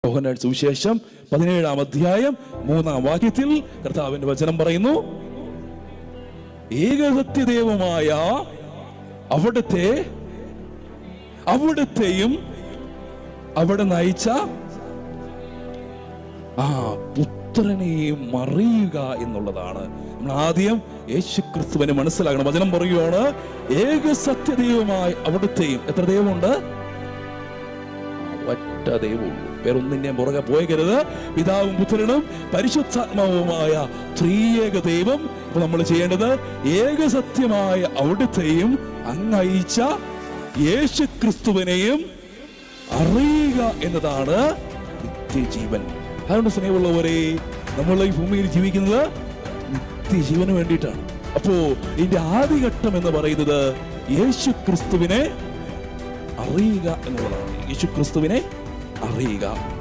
യോഹന്നാൻ സുവിശേഷം 17-ാം അധ്യായം 3-ാം വാക്യത്തിൽ കർത്താവിന്റെ വചനം പറയുന്നു, ഏകസത്യദൈവമായ അവിടുത്തെയും അവിടെ നയിച്ച പുത്രനെയും അറിയുക എന്നുള്ളതാണ്. നമ്മൾ ആദ്യം യേശുക്രിസ്തുവിനെ മനസ്സിലാക്കണം. വചനം പറയുകയാണ്, ഏകസത്യദൈവമായ അവിടുത്തെയും. എത്ര ദൈവമുണ്ട്? ഒറ്റ ദൈവമുള്ളൂ. വേറൊന്നിന്റെ പുറകെ പോയരുത്. പിതാവും പുത്രനും പരിശുദ്ധാത്മാവുമായ ത്രിയേക ദൈവം. അപ്പൊ നമ്മൾ ചെയ്യേണ്ടത് ഏകസത്യമായ അവിടുത്തെയും അങ്ങയച്ച യേശുക്രിസ്തുവിനെയും അറിയുക എന്നതാണ് നിത്യജീവൻ. അതുകൊണ്ട് സ്നേഹമുള്ളവരെ, നമ്മൾ ഈ ഭൂമിയിൽ ജീവിക്കുന്നത് നിത്യജീവന് വേണ്ടിയിട്ടാണ്. അപ്പോ ഇതിന്റെ ആദ്യഘട്ടം എന്ന് പറയുന്നത് യേശുക്രിസ്തുവിനെ അറിയുക എന്നുള്ളതാണ്. യേശുക്രിസ്തുവിനെ അറിയുക.